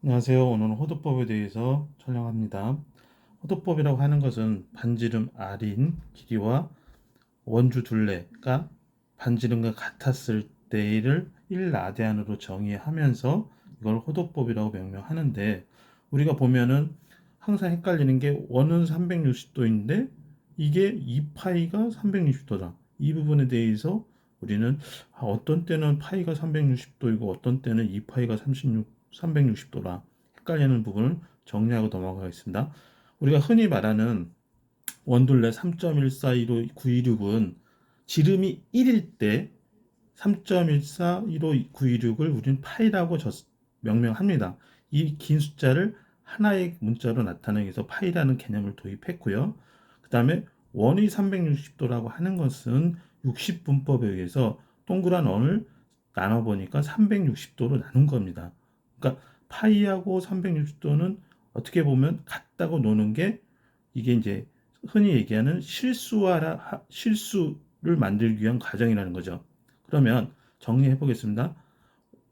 안녕하세요. 오늘은 호도법에 대해서 촬영합니다. 호도법이라고 하는 것은 반지름 R인 길이와 원주 둘레가 반지름과 같았을 때를 1라디안으로 정의하면서 이걸 호도법이라고 명명하는데, 우리가 보면은 항상 헷갈리는 게 원은 360도인데 이게 2파이가 360도다. 이 부분에 대해서 우리는 어떤 때는 파이가 360도이고 어떤 때는 2파이가 360도라 헷갈리는 부분을 정리하고 넘어가겠습니다. 우리가 흔히 말하는 원둘레 3.1415 926은 지름이 1일 때 3.1415 926을 우리는 파이라고 명명합니다. 이 긴 숫자를 하나의 문자로 나타내기 위해서 파이라는 개념을 도입했고요. 그 다음에 원이 360도라고 하는 것은 60분법에 의해서 동그란 원을 나눠보니까 360도로 나눈 겁니다. 그러니까 파이하고 360도는 어떻게 보면 같다고 노는 게 이게 이제 흔히 얘기하는 실수를 만들기 위한 과정이라는 거죠. 그러면 정리해 보겠습니다.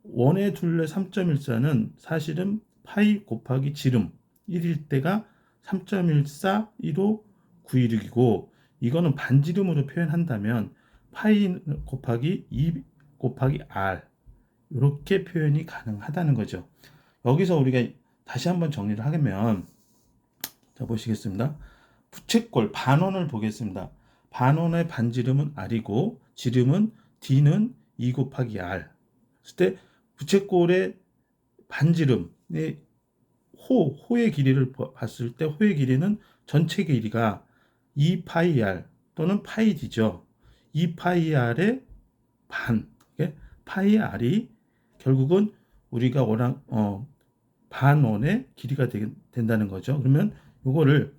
원의 둘레 3.14는 사실은 파이 곱하기 지름 1일 때가 3.1415 916이고, 이거는 반지름으로 표현한다면 파이 곱하기 2 곱하기 r 이렇게 표현이 가능하다는 거죠. 여기서 우리가 다시 한번 정리를 하면, 자 보시겠습니다. 부채꼴 반원을 보겠습니다. 반원의 반지름은 r이고 지름은 d는 2 곱하기 r. 그럴 때 부채꼴의 반지름의 호의 길이를 봤을 때 호의 길이는 전체 길이가 2파이 r 또는 파이 d죠. 2파이 r의 반, 파이 r이 결국은 우리가 반원의 길이가 된다는 거죠. 그러면 이거를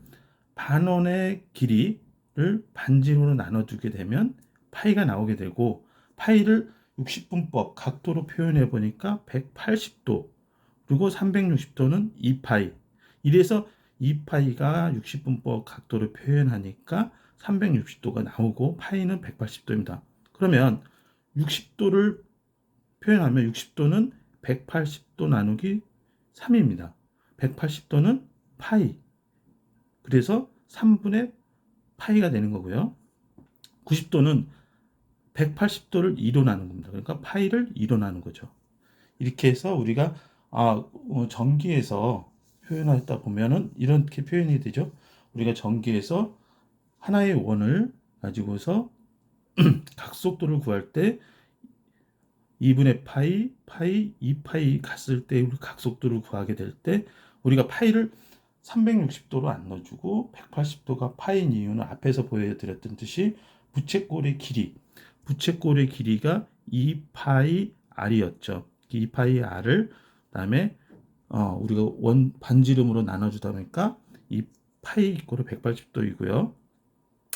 반원의 길이를 반지름으로 나눠주게 되면 파이가 나오게 되고, 파이를 60분법 각도로 표현해 보니까 180도, 그리고 360도는 2파이. 이래서 2파이가 60분법 각도로 표현하니까 360도가 나오고 파이는 180도입니다. 그러면 60도를 표현하면 60도는 180도 나누기 3입니다. 180도는 파이. 그래서 3분의 파이가 되는 거고요. 90도는 180도를 2로 나눈 겁니다. 그러니까 파이를 2로 나눈 거죠. 이렇게 해서 우리가 전기에서 표현하다 보면은 이렇게 표현이 되죠. 우리가 전기에서 하나의 원을 가지고서 각속도를 구할 때 2분의 파이, 2파이 갔을 때 우리 각속도를 구하게 될 때 우리가 파이를 360도로 안 넣어주고 180도가 파인 이유는 앞에서 보여드렸던 듯이 부채꼴의 길이가 2파이 r이었죠. 2파이 r을 그다음에 우리가 원 반지름으로 나눠주다 보니까 이 파이 이꼴 180도이고요.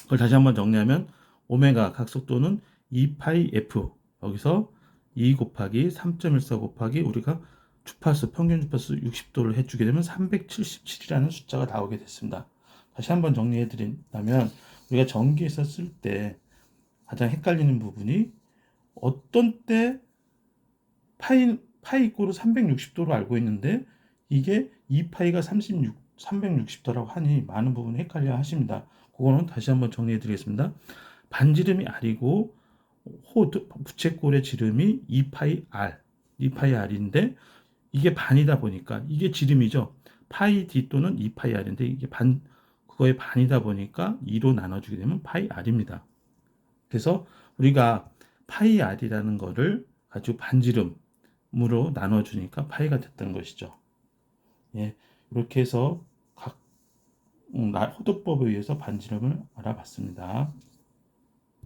그걸 다시 한번 정리하면 오메가 각속도는 2파이 f, 여기서 2 곱하기 3.14 곱하기 우리가 주파수 평균 주파수 60도를 해주게 되면 377이라는 숫자가 나오게 됐습니다. 다시 한번 정리해 드린다면 우리가 전기에서 쓸 때 가장 헷갈리는 부분이 어떤 때 파이 이꼴을 360도로 알고 있는데 이게 2파이가 360도라고 하니 많은 부분 헷갈려 하십니다. 그거는 다시 한번 정리해 드리겠습니다. 반지름이 r이고 부채꼴의 지름이 2파이 r인데 이게 반이다 보니까 이게 지름이죠. 파이 d 또는 2파이 r인데 이게 그거의 반이다 보니까 2로 나눠주게 되면 파이 r입니다. 그래서 우리가 파이 r이라는 거를 가지고 반지름으로 나눠주니까 파이가 됐던 것이죠. 예, 이렇게 해서 각 호도법에 의해서 반지름을 알아봤습니다.